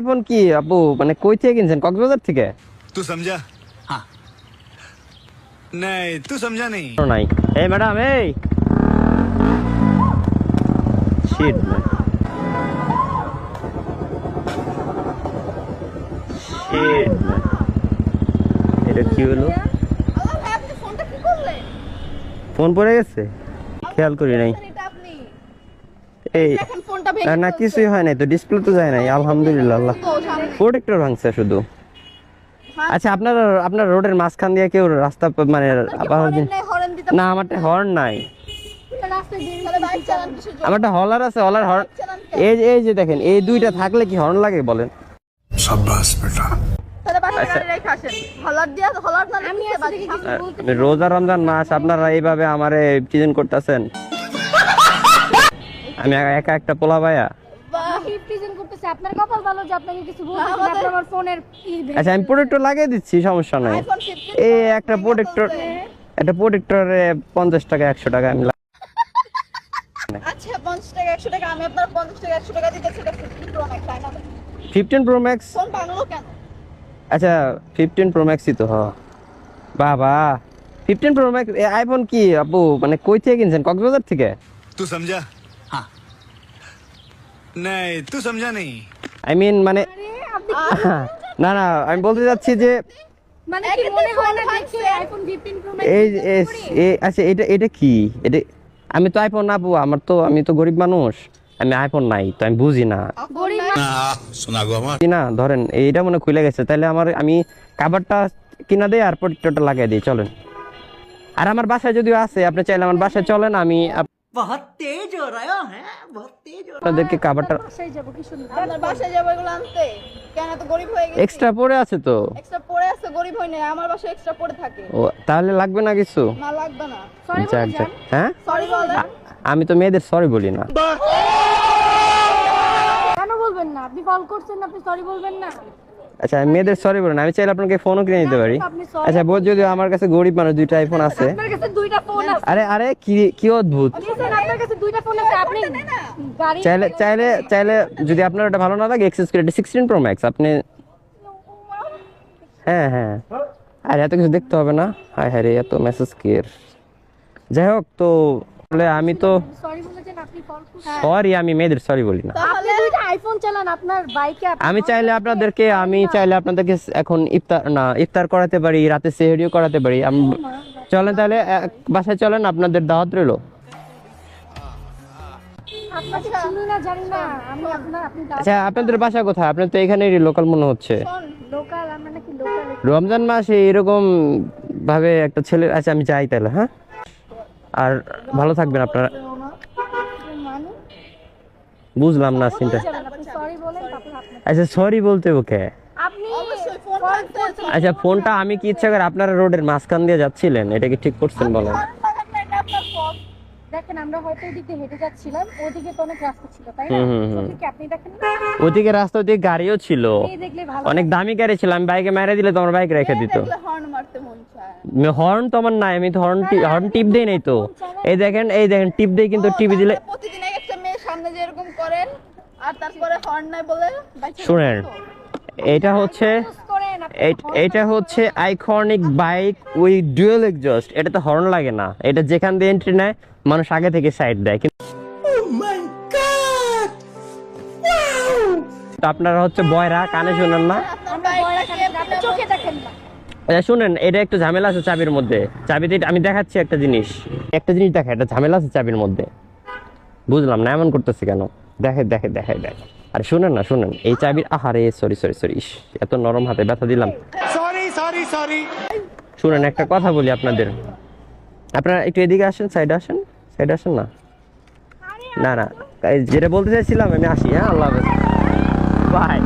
IPhone কি আপু মানে কই থেকে কিনছেন? কক্সবাজার থেকে? तू समझा? हाँ नहीं तू समझा नहीं। নাই। এই ম্যাডাম এই শিট শিট এটা কি হলো? ফোন পড়ে গেছে, খেয়াল করি নাই। এই না কিছুই হয় নাই তো, ডিসপ্লে তো যায় নাই আলহামদুলিল্লাহ। আল্লাহ প্রোটেক্টর ভাঙছে শুধু। আচ্ছা আপনার রোডের মাঝখান দিয়ে কেউ রাস্তা মানে না আমারটা হর্ন নাই, আমারটা হলার আছে, হলার হর্ন এই যে দেখেন এই দুইটা থাকলে কি হর্ন লাগে বলেন? शाबाश बेटा। রোজা রমজান মাস আপনারা এইভাবে আমারে চিজন করতেছেন। আমি একা একটা পোলা ভাইয়া। আচ্ছা আমি প্রোটেক্টর লাগিয়ে দিচ্ছি, সমস্যা নাই। এই একটা প্রোটেক্টরে 50 টাকা 100 টাকা আমি আচ্ছা 50 টাকা 100 টাকা আমি আপনার 50 টাকা 100 টাকা দিতেছি। এটা 15 প্রো ম্যাক্স তাই না? 15 প্রো ম্যাক্স। ফোন বানালো কেন? আচ্ছা 15 প্রো ম্যাক্সই তো। হ্যাঁ বাবা 15 প্রো ম্যাক্স আইফোন কি আপু মানে কই থেকে কিনছেন? কক্সবাজার থেকে? तू समझा? हाँ नहीं तू समझा नहीं। আই মিন মানে না না আমি বলতে যাচ্ছি যে মানে কি মনে হয় না দেখে আইফোন 15 প্রো ম্যাক্স এই আচ্ছা এটা কি? এটা আমি তো আইফোন না আপু, আমি তো গরিব মানুষ, আমি আইফোন নাই তো আমি বুঝি না। গরিব सुना गो আমার না ধরেন এইটা মনে খুলে গেছে, তাহলে আমি কাভারটা কিনা দেই আর প্রোটেক্টরটা লাগিয়ে দিই চলেন। আর আমার বাসায় যদিও আছে, আপনি চাইলে আমার বাসায় চলেন, আমি बहुत तेज हो रहा है बहुत तेज हो আপনাদেরকে কাভারটা বাসায় যাব কি শুনবেন? আপনার বাসায় যাবো এগুলো আনতে? কেন এত গরিব হয়ে গেছে? এক্সট্রা পড়ে আছে তো। এক্সট্রা পড়ে আছে, গরিব হই না, আমার বাসায় এক্সট্রা পড়ে থাকে। ও তাহলে লাগবে না কিছু? না লাগবে না। সরি যাক বলে যাক। যান। হ্যাঁ সরি বলেন। আমি তো মেয়েদের সরি বলি না। কেন বলবেন না? আপনি কল করছেন, আপনি সরি বলবেন না? আচ্ছা আমি মেয়েদের সরি বলি না, আমি চাইলে আপনাকে ফোনও কিনে দিতে পারি। আপনি sorry আচ্ছা বোধ যদি আমার কাছে গরিব মানুষ, দুইটা আইফোন আছে। আপনার কাছে দুইটা ফোন আছে। আরে কি অদ্ভুত। লিসেন, আপনার কাছে দুইটা ফোন আছে, আপনি গাড়ি চাইলে যদি আপনার ওটা ভালো না লাগে এক্সেস করে 16 প্রো ম্যাক্স আপনি। হ্যাঁ আর এত কিছু দেখতে হবে না। হায় হায় রে এত মেসেজ কেয়ার। যাই হোক তো বলে আমি তো সরি বলেছেন, আপনি কল করছেন। সরি, আমি মেয়েদের সরি বলি না। আপনি দুইটা আইফোন চালান আপনার বাইকে। আমি চাইলে আপনাদেরকে এখন ইফতার করাতে পারি, রাতে সেহরিও করাতে পারি। চলেন তাহলে বাসায় চলেন, আপনাদের দাওয়াত রইলো। আপনাকে চিনি না জানি না আমি আপনি আচ্ছা আপনাদের বাসা কোথায়? আপনার তো এখানেই লোকাল মনে হচ্ছে। লোকাল, আমরা নাকি লোকাল। রমজান মাসে এরকম ভাবে একটা ছেলে। আচ্ছা আমি যাই তাহলে। হ্যাঁ আর ভালো থাকবেন আপনারা। মানে বুঝলাম না সিনটা। আপনি সরি বলেন, তারপর আপনি আচ্ছা সরি বলতে ওকে। আপনি অবশ্যই ফোন কল করতে করছেন। আচ্ছা ফোনটা আমি কি ইচ্ছা করে আপনারা রোডের মাঝখান দিয়ে যাচ্ছিলেন, এটা কি ঠিক করছেন বলেন? এটা আপনার ফোন। দেখেন আমরা হয়তো এদিকে হেঁটে যাচ্ছিলাম, ওদিকে তো অনেক রাস্তা ছিল তাই না? ওদিকে আপনি দেখেন না? ওদিকে রাস্তা, ওদিকে গাড়িও ছিল, এই দেখলে ভালো। অনেক দামি গাড়ি ছিল। আমি বাইকে মেরে দিলে তোমার বাইক রেখে দিত। দেখলে হর্ন মারতে মন চায়। হর্ন তো আমার নাই, আমি তো হর্ন টিপ দেই নাই তো। এই দেখেন টিপ দেই, কিন্তু টিপি দিলে প্রতিদিন একটা মেয়ের সামনে যেরকম করেন আর তারপরে হর্ন নাই বলে বাইচা শুনেন, এটা হচ্ছে করেন আপনি। এটা হচ্ছে iconic bike with dual exhaust. এটা তো হর্ন লাগে না, এটা যেখান দিয়ে এন্ট্রি নেয় মানুষ আগে থেকে সাইড দেয়। কিন্তু আপনারা হচ্ছে বয়রা, কানে শোনেন না। আমরা বয়রা খালি আপনি চোখে দেখেন না। আচ্ছা শুনেন, এটা একটু ঝামেলা আছে চাবির মধ্যে। চাবিতে আমি দেখাচ্ছি একটা জিনিস দেখা, একটা ঝামেলা আছে চাবির মধ্যে। বুঝলাম না এমন করতেছে কেন। দেখে আর শুনেন এই চাবির আহারে সরি এত নরম হাতে ব্যথা দিলাম। সরি শুনেন একটা কথা বলি আপনাদের, আপনারা একটু এদিকে আসেন, সাইডে আসেন না যেটা বলতে চাইছিলাম আমি আসি। হ্যাঁ আল্লাহ হাফেজ, বাই।